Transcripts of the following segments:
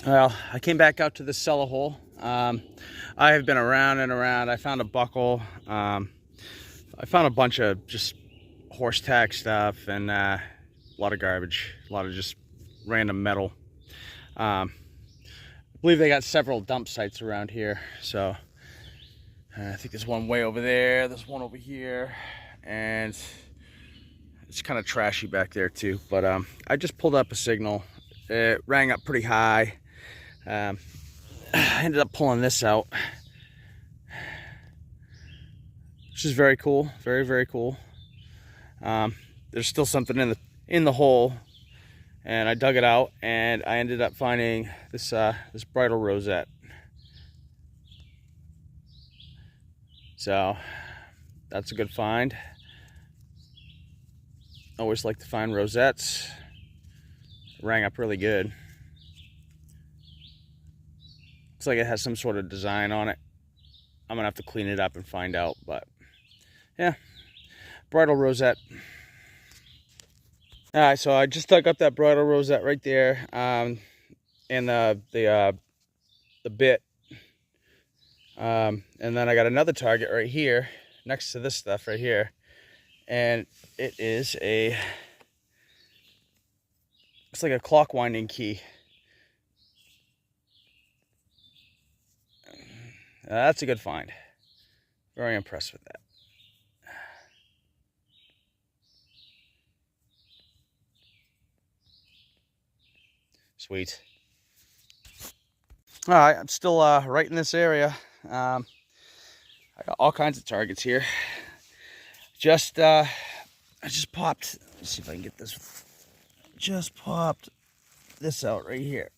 Well, I came back out to the cellar hole. I have been around and around. I found a buckle. I found a bunch of just horse tack stuff and a lot of garbage, a lot of just random metal. I believe they got several dump sites around here. So I think there's one way over there. There's one over here, and it's kind of trashy back there too. But I just pulled up a signal. It rang up pretty high. I ended up pulling this out, which is very cool, very cool. There's still something in the hole, and I dug it out, and I ended up finding this this bridle rosette. So that's a good find. Always like to find rosettes. It rang up really good. Looks like it has some sort of design on it. I'm gonna have to clean it up and find out, but yeah, bridle rosette. All right, so I just dug up that bridle rosette right there, and the bit, and then I got another target right here next to this stuff right here, and it is looks like a clock winding key. That's a good find. Very impressed with that. Sweet. All right, I'm still right in this area. I got all kinds of targets here. I just popped. Let's see if I can get this. Just popped this out right here,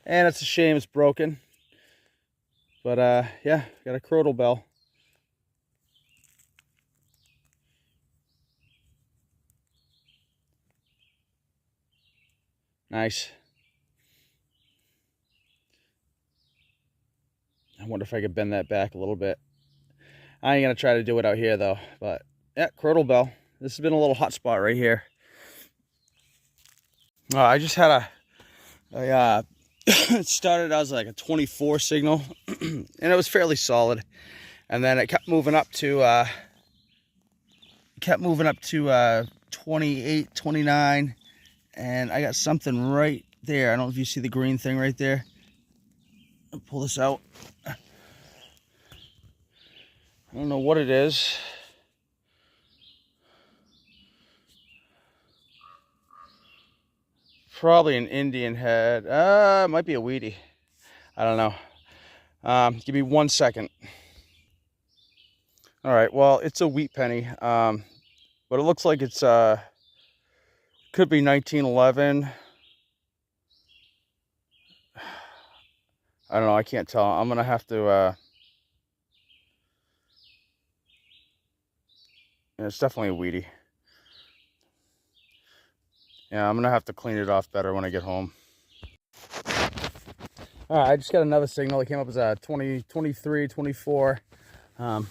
and it's a shame it's broken. But yeah, got a crotal bell. Nice. I wonder if I could bend that back a little bit. I ain't gonna try to do it out here though. But yeah, crotal bell. This has been a little hot spot right here. I just had it started as like a 24 signal, and it was fairly solid. And then it kept moving up to 28, 29, and I got something right there. I don't know if you see the green thing right there. I'll pull this out. I don't know what it is. Probably an Indian head. It might be a weedy. I don't know. Give me 1 second. All right, well, it's a wheat penny, but it looks like it's could be 1911. I don't know. I can't tell. I'm gonna have to. Yeah, it's definitely a weedy. Yeah, I'm gonna have to clean it off better when I get home. All right, I just got another signal. It came up as a 20, 23, 24. I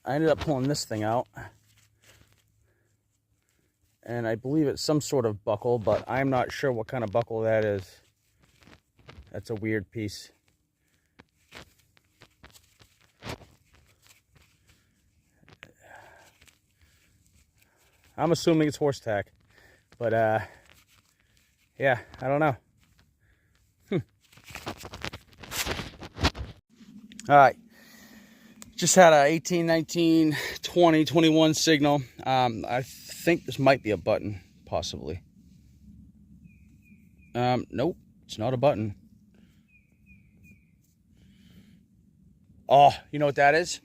ended up pulling this thing out, and I believe it's some sort of buckle, but I'm not sure what kind of buckle that is. That's a weird piece. I'm assuming it's horse tack, but yeah, I don't know. All right, just had a 18, 19, 20, 21 signal. I think this might be a button, possibly. Nope, it's not a button. Oh, you know what that is?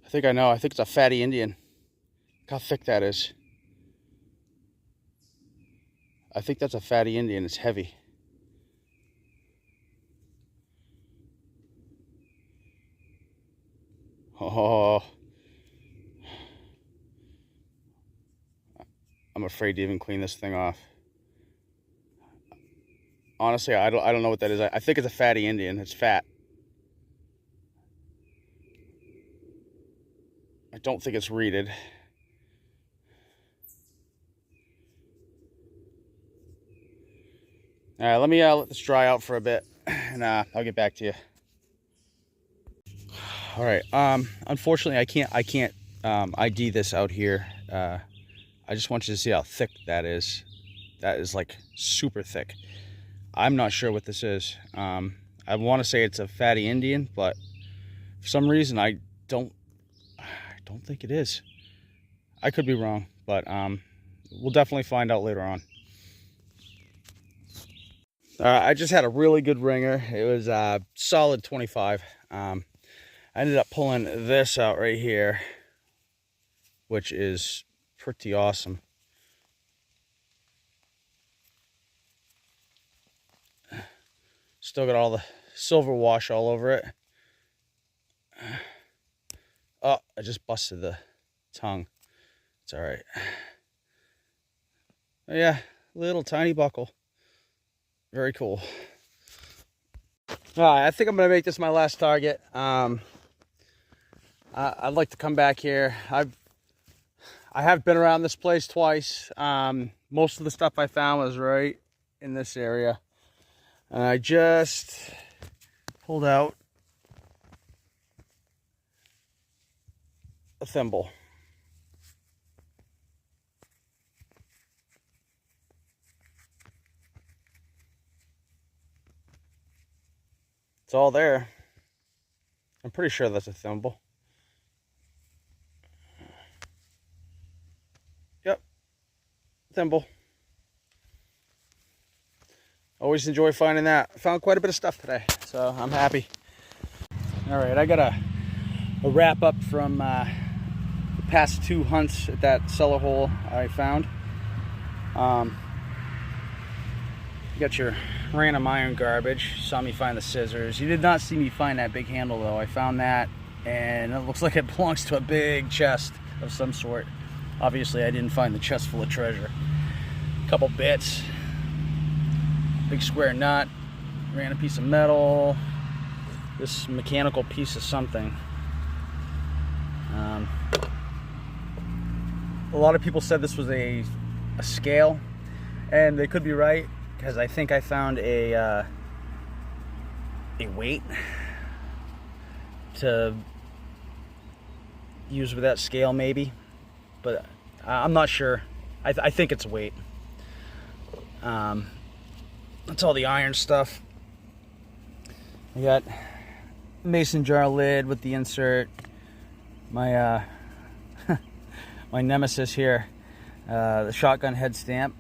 I think I know. I think it's a fatty Indian. Look how thick that is. I think that's a fatty Indian. It's heavy. Oh, I'm afraid to even clean this thing off. Honestly, I don't know what that is. I think it's a fatty Indian. It's fat. I don't think it's reeded. All right, let me let this dry out for a bit, and I'll get back to you. All right. Unfortunately, I can't ID this out here. I just want you to see how thick that is. That is like super thick. I'm not sure what this is. I want to say it's a fatty Indian, but for some reason I don't think it is. I could be wrong, but we'll definitely find out later on. I just had a really good ringer. It was solid 25. I ended up pulling this out right here, which is pretty awesome. Still got all the silver wash all over it. Oh, I just busted the tongue. It's all right. But yeah, little tiny buckle. Very cool. All right, I think I'm gonna make this my last target. I'd like to come back here. I have been around this place twice. Most of the stuff I found was right in this area. And I just pulled out a thimble. It's all there. I'm pretty sure that's a thimble. Yep, thimble. Always enjoy finding that. I found quite a bit of stuff today, so I'm happy. All right, I got a wrap up from the past 2 hunts at that cellar hole I found. You got your random iron garbage. You saw me find the scissors. You did not see me find that big handle though. I found that, and it looks like it belongs to a big chest of some sort. Obviously, I didn't find the chest full of treasure. A couple bits. Big square nut, random piece of metal, this mechanical piece of something. A lot of people said this was a scale, and they could be right, because I think I found a weight to use with that scale maybe, but I'm not sure. I think it's a weight. That's all the iron stuff. I got mason jar lid with the insert. My my nemesis here, the shotgun head stamp,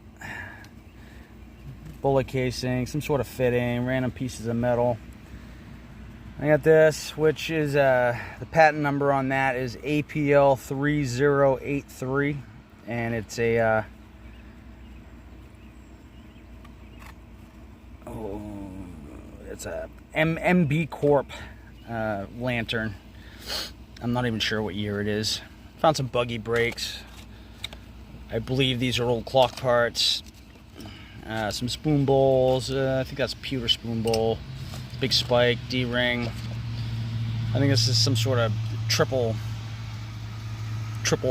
bullet casing, some sort of fitting, random pieces of metal. I got this, which is the patent number on that is APL 3083, and it's a it's a MB Corp lantern. I'm not even sure what year it is. Found some buggy brakes. I believe these are old clock parts. Some spoon bowls. I think that's a pewter spoon bowl. Big spike, D-ring. I think this is some sort of triple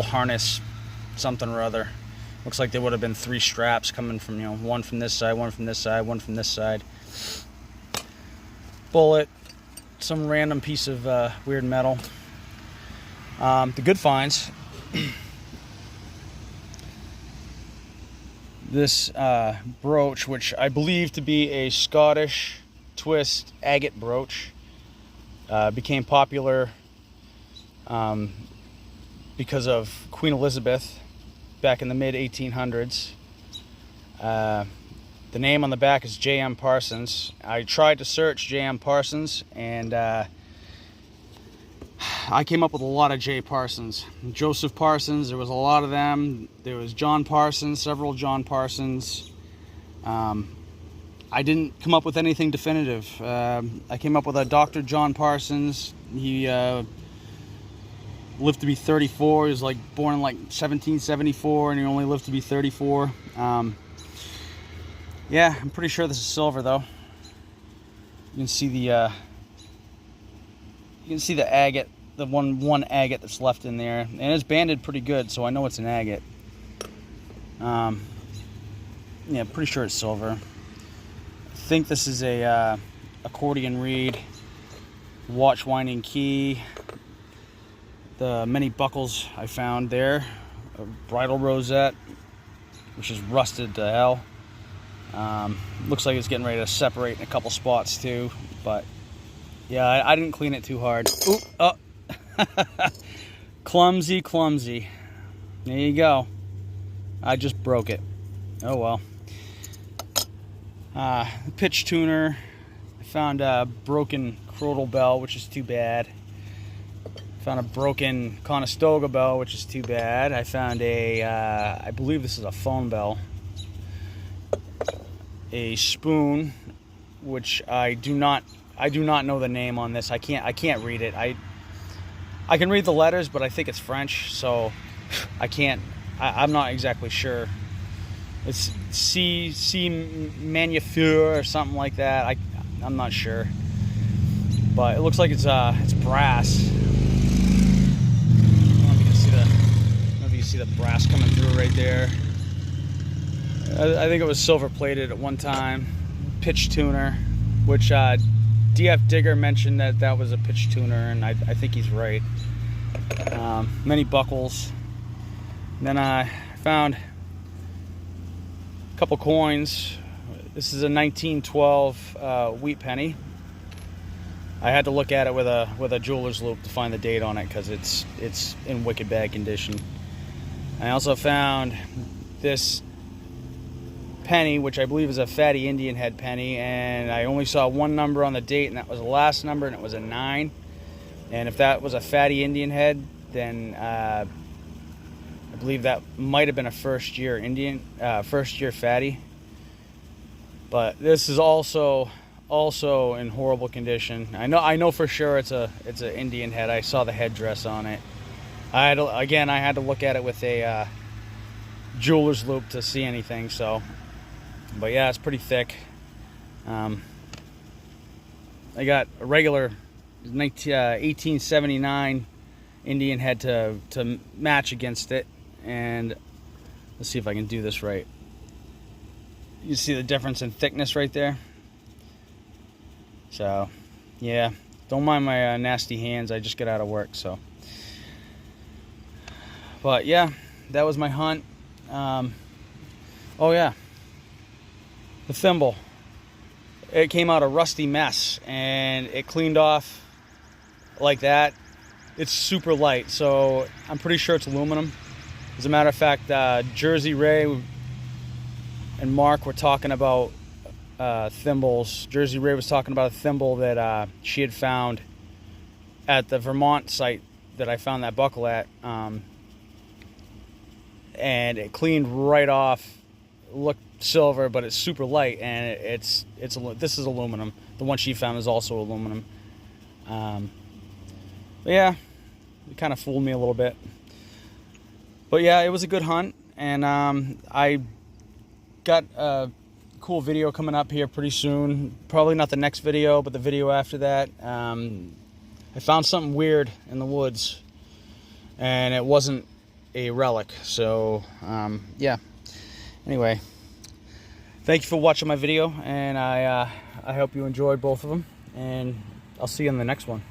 harness, something or other. Looks like there would have been 3 straps coming from, one from this side, one from this side, one from this side. Bullet, some random piece of weird metal. The good finds. This brooch, which I believe to be a Scottish twist agate brooch, became popular because of Queen Elizabeth back in the mid-1800s. The name on the back is J.M. Parsons. I tried to search J.M. Parsons, and I came up with a lot of J. Parsons. Joseph Parsons, there was a lot of them. There was John Parsons, several John Parsons. I didn't come up with anything definitive. I came up with a Dr. John Parsons. He lived to be 34. He was born in 1774, and he only lived to be 34. Yeah, I'm pretty sure this is silver though. You can see the agate, the one agate that's left in there, and it's banded pretty good, so I know it's an agate. Yeah, pretty sure it's silver. think this is a accordion reed, watch winding key. The many buckles I found there, a bridle rosette, which is rusted to hell. Looks like it's getting ready to separate in a couple spots too, but yeah, I didn't clean it too hard. Ooh, oh. Clumsy. There you go. I just broke it. Oh well. Pitch tuner. I found a broken Crotal bell, which is too bad. Found a broken Conestoga bell, which is too bad. I found a, I believe this is a phone bell. A spoon, which I do not know the name on this. I can't read it. I can read the letters, but I think it's French, so I'm not exactly sure. It's C Manufacture or something like that. I'm not sure, but it looks like it's brass. I don't know if you can see the brass coming through right there. I think it was silver plated at one time. Pitch tuner, which DF Digger mentioned that was a pitch tuner, and I think he's right. Many buckles. And then I found a couple coins. This is a 1912 wheat penny. I had to look at it with a jeweler's loupe to find the date on it because it's in wicked bad condition. I also found this penny, which I believe is a fatty Indian head penny, and I only saw one number on the date, and that was the last number, and it was a 9. And if that was a fatty Indian head, then I believe that might have been a first year fatty. But this is also in horrible condition. I know for sure it's an Indian head. I saw the headdress on it. I had to look at it with a jeweler's loupe to see anything. So, but yeah, it's pretty thick. I got a regular 1879 Indian head to match against it, and let's see if I can do this right. You see the difference in thickness right there. So yeah, don't mind my nasty hands. I just got out of work. So, but yeah, that was my hunt. Oh yeah, the thimble. It came out a rusty mess, and it cleaned off like that. It's super light, so I'm pretty sure it's aluminum. As a matter of fact, Jersey Ray and Mark were talking about thimbles. Jersey Ray was talking about a thimble that she had found at the Vermont site that I found that buckle at, and it cleaned right off. Looked silver, but it's super light, and this is aluminum. The one she found is also aluminum. But yeah, it kind of fooled me a little bit. But yeah, it was a good hunt, and I got a cool video coming up here pretty soon. Probably not the next video, but the video after that. I found something weird in the woods, and it wasn't a relic. So yeah. Anyway, thank you for watching my video, and I hope you enjoyed both of them, and I'll see you in the next one.